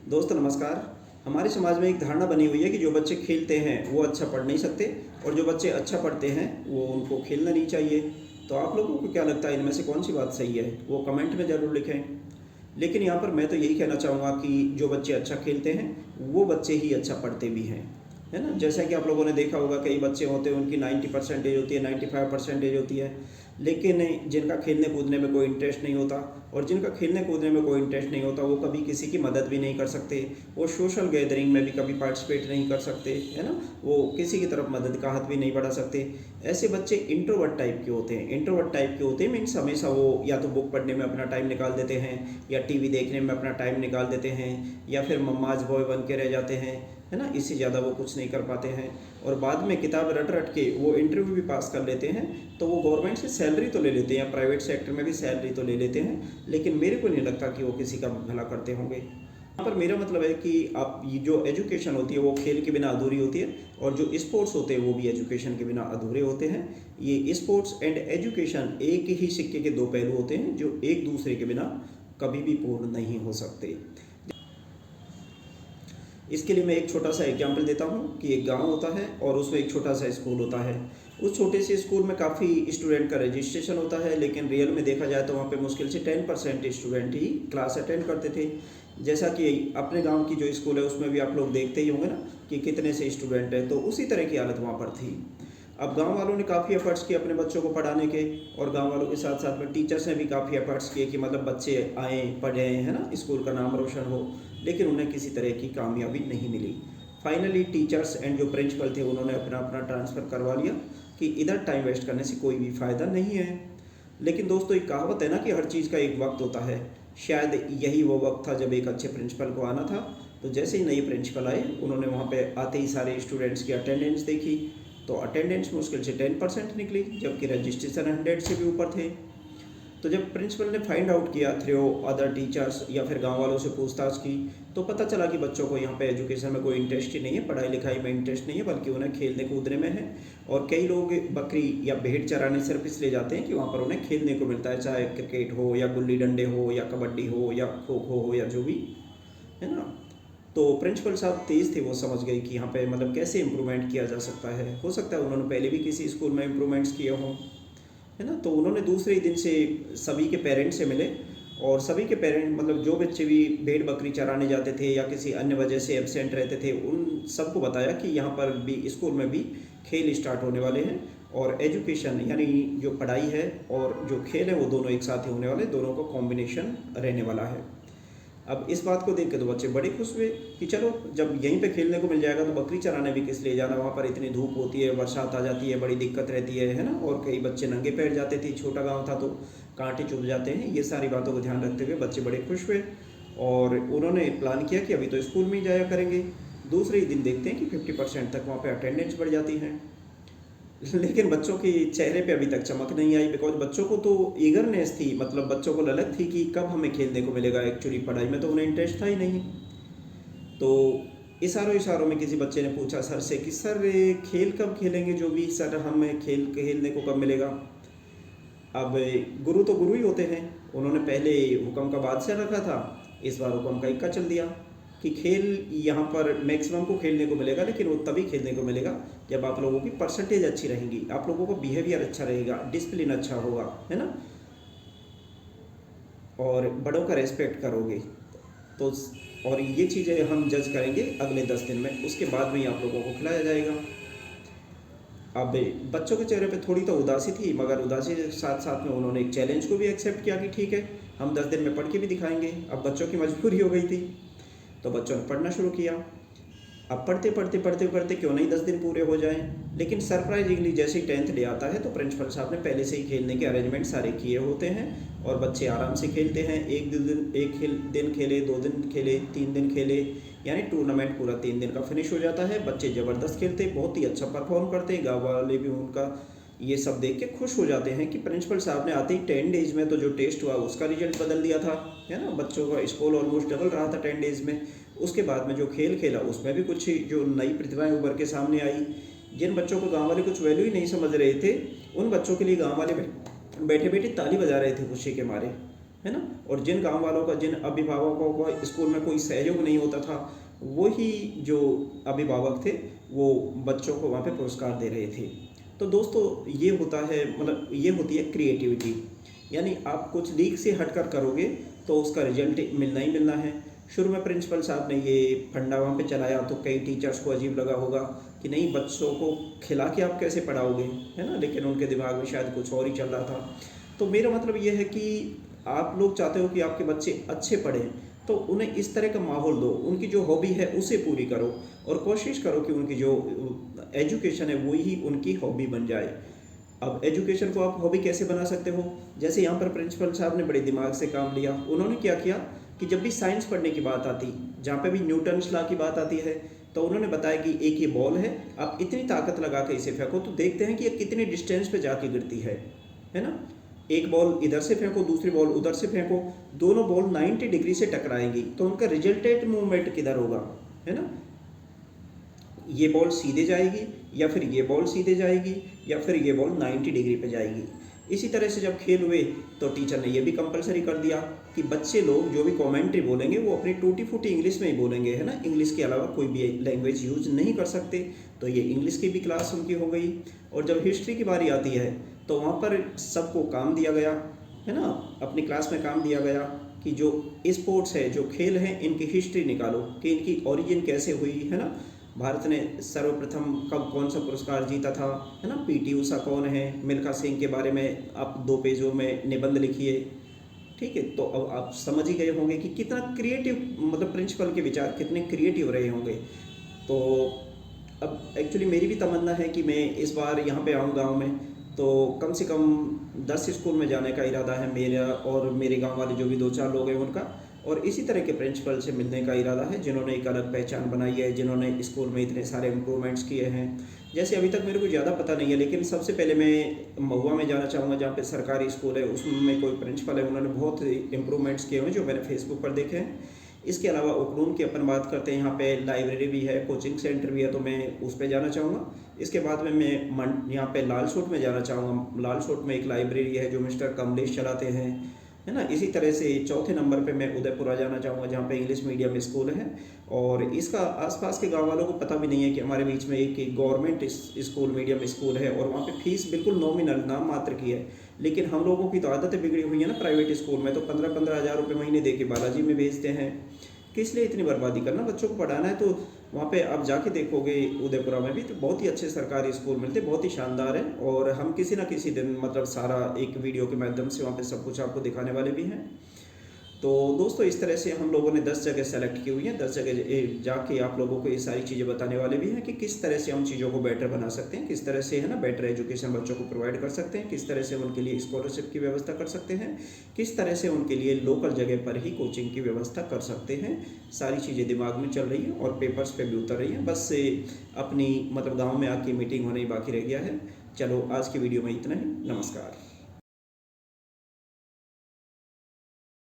दोस्तों नमस्कार। हमारे समाज में एक धारणा बनी हुई है कि जो बच्चे खेलते हैं वो अच्छा पढ़ नहीं सकते और जो बच्चे अच्छा पढ़ते हैं वो उनको खेलना नहीं चाहिए। तो आप लोगों को क्या लगता है, इनमें से कौन सी बात सही है? वो कमेंट में ज़रूर लिखें। लेकिन यहाँ पर मैं तो यही कहना चाहूँगा कि जो बच्चे अच्छा खेलते हैं वो बच्चे ही अच्छा पढ़ते भी हैं, है ना। जैसा कि आप लोगों ने देखा होगा, कई बच्चे होते हैं उनकी 90% होती है, 95% होती है, लेकिन जिनका खेलने कूदने में कोई इंटरेस्ट नहीं होता, और जिनका खेलने कूदने में कोई इंटरेस्ट नहीं होता वो कभी किसी की मदद भी नहीं कर सकते, वो सोशल गैदरिंग में भी कभी पार्टिसिपेट नहीं कर सकते, है ना। वो किसी की तरफ मदद का हाथ भी नहीं बढ़ा सकते। ऐसे बच्चे इंट्रोवर्ट टाइप के होते हैं। इंट्रोवर्ट टाइप के होते हैं मीन्स हमेशा वो या तो बुक पढ़ने में अपना टाइम निकाल देते हैं, या टीवी देखने में अपना टाइम निकाल देते हैं, या फिर मम्माज बॉय बन के रह जाते हैं, है ना। इससे ज़्यादा वो कुछ नहीं कर पाते हैं, और बाद में किताब रट रट के वो इंटरव्यू भी पास कर लेते हैं, तो वो गवर्नमेंट से सैलरी तो ले लेते हैं या प्राइवेट सेक्टर में भी सैलरी तो ले लेते हैं, लेकिन मेरे को नहीं लगता कि वो किसी का भला करते होंगे। यहाँ पर मेरा मतलब है कि आप ये जो एजुकेशन होती है वो खेल के बिना अधूरी होती है, और जो स्पोर्ट्स होते हैं वो भी एजुकेशन के बिना अधूरे होते हैं। ये स्पोर्ट्स एंड एजुकेशन एक ही सिक्के के दो पहलू होते हैं जो एक दूसरे के बिना कभी भी पूर्ण नहीं हो सकते। इसके लिए मैं एक छोटा सा एग्जाम्पल देता हूँ कि एक गांव होता है और उसमें एक छोटा सा स्कूल होता है। उस छोटे से स्कूल में काफ़ी स्टूडेंट का रजिस्ट्रेशन होता है, लेकिन रियल में देखा जाए तो वहाँ पे मुश्किल से 10% स्टूडेंट ही क्लास अटेंड करते थे। जैसा कि अपने गांव की जो स्कूल है उसमें भी आप लोग देखते ही होंगे ना कि कितने से स्टूडेंट हैं, तो उसी तरह की हालत वहाँ पर थी। अब गांव वालों ने काफ़ी एफर्ट्स किए अपने बच्चों को पढ़ाने के, और गांव वालों के साथ साथ में टीचर्स ने भी काफ़ी एफर्ट्स किए कि मतलब बच्चे आएँ पढ़ें, है ना, स्कूल का नाम रोशन हो, लेकिन उन्हें किसी तरह की कामयाबी नहीं मिली। फाइनली टीचर्स एंड जो प्रिंसिपल थे उन्होंने अपना अपना ट्रांसफ़र करवा लिया कि इधर टाइम वेस्ट करने से कोई भी फ़ायदा नहीं है। लेकिन दोस्तों एक कहावत है ना कि हर चीज़ का एक वक्त होता है। शायद यही वो वक्त था जब एक अच्छे प्रिंसिपल को आना था। तो जैसे ही नए प्रिंसिपल आए उन्होंने वहाँ पे आते ही सारे स्टूडेंट्स की अटेंडेंस देखी, तो अटेंडेंस मुश्किल से 10% निकली, जबकि रजिस्ट्रेशन 100 से भी ऊपर थे। तो जब प्रिंसिपल ने फाइंड आउट किया थ्रू अदर टीचर्स या फिर गांव वालों से पूछताछ की, तो पता चला कि बच्चों को यहाँ पे एजुकेशन में कोई इंटरेस्ट ही नहीं है, पढ़ाई लिखाई में इंटरेस्ट नहीं है, बल्कि उन्हें खेलने कूदने में है। और कई लोग बकरी या भेड़ चराने सिर्फ इसलिए जाते हैं कि वहाँ पर उन्हें खेलने को मिलता है, चाहे क्रिकेट हो या गुल्ली डंडे हो या कबड्डी हो या खो खो हो या जो भी, है ना। तो प्रिंसिपल साहब तेज़ थे, वो समझ गए कि यहाँ पे मतलब कैसे इम्प्रूवमेंट किया जा सकता है। हो सकता है उन्होंने पहले भी किसी स्कूल में इम्प्रूवमेंट्स किए हों, है ना। तो उन्होंने दूसरे ही दिन से सभी के पेरेंट्स से मिले, और सभी के पेरेंट मतलब जो बच्चे भी भेड़ बकरी चराने जाते थे या किसी अन्य वजह से एब्सेंट रहते थे उन सबको बताया कि यहाँ पर भी स्कूल में भी खेल स्टार्ट होने वाले हैं, और एजुकेशन यानी जो पढ़ाई है और जो खेल है वो दोनों एक साथ ही होने वाले, दोनों का कॉम्बिनेशन रहने वाला है। अब इस बात को देख के तो बच्चे बड़े खुश हुए कि चलो जब यहीं पे खेलने को मिल जाएगा तो बकरी चराने भी किस लिए जाना, वहाँ पर इतनी धूप होती है, बरसात आ जाती है, बड़ी दिक्कत रहती है ना। और कई बच्चे नंगे पैर जाते थे, छोटा गांव था तो कांटे चुभ जाते हैं। ये सारी बातों को ध्यान रखते हुए बच्चे बड़े खुश हुए, और उन्होंने प्लान किया कि अभी तो स्कूल में ही जाया करेंगे। दूसरे ही दिन देखते हैं कि 50% तक वहाँ पर अटेंडेंस बढ़ जाती है। लेकिन बच्चों के चेहरे पे अभी तक चमक नहीं आई, बिकॉज बच्चों को तो ईगरनेस थी, मतलब बच्चों को ललक थी कि कब हमें खेलने को मिलेगा। एक्चुअली पढ़ाई में तो उन्हें इंटरेस्ट था ही नहीं। तो इशारों इशारों में किसी बच्चे ने पूछा सर से कि सर खेल कब खेलेंगे, जो भी सर हमें खेलने को कब मिलेगा। अब गुरु तो गुरु ही होते हैं, उन्होंने पहले हुक्म का बादशाह रखा था, इस बार हुक्म का इक्का चल दिया कि खेल यहाँ पर मैक्सिमम को खेलने को मिलेगा, लेकिन वो तभी खेलने को मिलेगा जब आप लोगों की परसेंटेज अच्छी रहेंगी, आप लोगों को बिहेवियर अच्छा रहेगा, डिसिप्लिन अच्छा होगा, है ना, और बड़ों का रेस्पेक्ट करोगे। तो और ये चीज़ें हम जज करेंगे अगले 10 दिन में, उसके बाद में ही आप लोगों को खिलाया जाएगा। अब बच्चों के चेहरे पे थोड़ी तो उदासी थी, मगर उदासी के साथ साथ में उन्होंने एक चैलेंज को भी एक्सेप्ट किया कि ठीक है हम 10 दिन में पढ़ के भी दिखाएंगे। अब बच्चों की मजबूरी हो गई थी, तो बच्चों ने पढ़ना शुरू किया। अब पढ़ते पढ़ते पढ़ते पढ़ते क्यों नहीं 10 दिन पूरे हो जाएं, लेकिन सरप्राइजिंगली जैसे ही 10th डे आता है तो प्रिंसिपल साहब ने पहले से ही खेलने के अरेंजमेंट सारे किए होते हैं, और बच्चे आराम से खेलते हैं। एक दिन खेले, 2 दिन खेले, 3 दिन खेले, यानी टूर्नामेंट पूरा 3 दिन का फिनिश हो जाता है। बच्चे ज़बरदस्त खेलते, बहुत ही अच्छा परफॉर्म करते हैं, गाँव वाले भी उनका ये सब देख के खुश हो जाते हैं कि प्रिंसिपल साहब ने आते ही 10 डेज में तो जो टेस्ट हुआ उसका रिजल्ट बदल दिया था, है ना। बच्चों का स्कोर ऑलमोस्ट डबल रहा था 10 डेज में। उसके बाद में जो खेल खेला उसमें भी कुछ जो नई प्रतिभाएं उभर के सामने आई। जिन बच्चों को गांव वाले कुछ वैल्यू ही नहीं समझ रहे थे, उन बच्चों के लिए गांव वाले बैठे बैठे ताली बजा रहे थे खुशी के मारे, है ना। और जिन गांव वालों का, जिन अभिभावकों का स्कूल में कोई सहयोग नहीं होता था, वही जो अभिभावक थे वो बच्चों को वहाँ पे पुरस्कार दे रहे थे। तो दोस्तों ये होता है, मतलब ये होती है क्रिएटिविटी, यानी आप कुछ लीक से हटकर करोगे तो उसका रिजल्ट मिलना ही मिलना है। शुरू में प्रिंसिपल साहब ने ये फंडा वहाँ पे चलाया तो कई टीचर्स को अजीब लगा होगा कि नहीं, बच्चों को खिला के आप कैसे पढ़ाओगे, है ना, लेकिन उनके दिमाग में शायद कुछ और ही चल रहा था। तो मेरा मतलब ये है कि आप लोग चाहते हो कि आपके बच्चे अच्छे पढ़ें, तो उन्हें इस तरह का माहौल दो, उनकी जो हॉबी है उसे पूरी करो और कोशिश करो कि उनकी जो एजुकेशन है वही उनकी हॉबी बन जाए। अब एजुकेशन को आप हॉबी कैसे बना सकते हो, जैसे यहाँ पर प्रिंसिपल साहब ने बड़े दिमाग से काम लिया। उन्होंने क्या किया कि जब भी साइंस पढ़ने की बात आती, जहाँ पे भी न्यूटन्स लॉ की बात आती है, तो उन्होंने बताया कि एक ये बॉल है, आप इतनी ताकत लगा के इसे फेंको तो देखते हैं कि ये कितनी डिस्टेंस पे जाके गिरती है ना। एक बॉल इधर से फेंको, दूसरी बॉल उधर से फेंको, दोनों बॉल 90 डिग्री से टकराएंगी, तो उनका रिजल्टेंट मूवमेंट किधर होगा, है ना। ये बॉल सीधे जाएगी या फिर ये बॉल सीधे जाएगी या फिर ये बॉल 90 डिग्री पे जाएगी। इसी तरह से जब खेल हुए तो टीचर ने ये भी कंपलसरी कर दिया कि बच्चे लोग जो भी कमेंट्री बोलेंगे वो अपनी टूटी फूटी इंग्लिश में ही बोलेंगे, है ना, इंग्लिश के अलावा कोई भी लैंग्वेज यूज नहीं कर सकते। तो ये इंग्लिश की भी क्लास उनकी हो गई। और जब हिस्ट्री की बारी आती है तो वहाँ पर सबको काम दिया गया, है ना, अपनी क्लास में काम दिया गया कि जो स्पोर्ट्स है, जो खेल हैं, इनकी हिस्ट्री निकालो कि इनकी ओरिजिन कैसे हुई, है ना। भारत ने सर्वप्रथम कब कौन सा पुरस्कार जीता था, है ना, पीटी ऊषा कौन है, मिल्खा सिंह के बारे में आप 2 पेजों में निबंध लिखिए, ठीक है। तो अब आप समझ ही गए होंगे कि कितना क्रिएटिव, मतलब प्रिंसिपल के विचार कितने क्रिएटिव रहे होंगे। तो अब एक्चुअली मेरी भी तमन्ना है कि मैं इस बार यहाँ पे आऊँ गाँव में, तो कम से कम 10 स्कूल में जाने का इरादा है मेरा और मेरे गाँव वाले जो भी 2-4 लोग हैं उनका, और इसी तरह के प्रिंसिपल से मिलने का इरादा है जिन्होंने एक अलग पहचान बनाई है, जिन्होंने स्कूल में इतने सारे इम्प्रूवमेंट्स किए हैं। जैसे अभी तक मेरे को ज़्यादा पता नहीं है, लेकिन सबसे पहले मैं महुआ में जाना चाहूँगा जहाँ पे सरकारी स्कूल है, उसमें कोई प्रिंसिपल है, उन्होंने बहुत इम्प्रूवमेंट्स किए हुए हैं जो मैंने फेसबुक पर देखे हैं। इसके अलावा उखरूल की अपन बात करते हैं, यहाँ पे लाइब्रेरी भी है, कोचिंग सेंटर भी है, तो मैं उस पर जाना चाहूँगा। इसके बाद में मैं यहाँ पे लालसोट में जाना चाहूँगा। लालसोट में एक लाइब्रेरी है जो मिस्टर कमलेश चलाते हैं, है ना। इसी तरह से चौथे नंबर पे मैं उदयपुरा जाना चाहूँगा जहाँ पे इंग्लिश मीडियम स्कूल है, और इसका आसपास के गांव वालों को पता भी नहीं है कि हमारे बीच में एक गवर्नमेंट स्कूल, मीडियम स्कूल है, और वहाँ पे फीस बिल्कुल नॉमिनल, नाम मात्र की है। लेकिन हम लोगों की तो आदतें बिगड़ी हुई है ना, प्राइवेट स्कूल में तो 15-15 हज़ार रुपये महीने दे के बालाजी में भेजते हैं। किस लिए इतनी बर्बादी करना, बच्चों को पढ़ाना है तो वहाँ पे आप जाके देखोगे उदयपुरा में भी तो बहुत ही अच्छे सरकारी स्कूल मिलते, बहुत ही शानदार है। और हम किसी ना किसी दिन, मतलब सारा एक वीडियो के माध्यम से वहाँ पे सब कुछ आपको दिखाने वाले भी हैं। तो दोस्तों इस तरह से हम लोगों ने 10 जगह सेलेक्ट की हुई हैं, 10 जगह जाके आप लोगों को ये सारी चीज़ें बताने वाले भी हैं कि किस तरह से हम चीज़ों को बेटर बना सकते हैं, किस तरह से, है ना, बेटर एजुकेशन बच्चों को प्रोवाइड कर सकते हैं, किस तरह से उनके लिए स्कॉलरशिप की व्यवस्था कर सकते हैं, किस तरह से उनके लिए लोकल जगह पर ही कोचिंग की व्यवस्था कर सकते हैं। सारी चीज़ें दिमाग में चल रही हैं और पेपर्स पे भी उतर रही हैं, बस अपनी, मतलब गाँव में आके मीटिंग होने ही बाकी रह गया है। चलो आज की वीडियो में इतना ही, नमस्कार।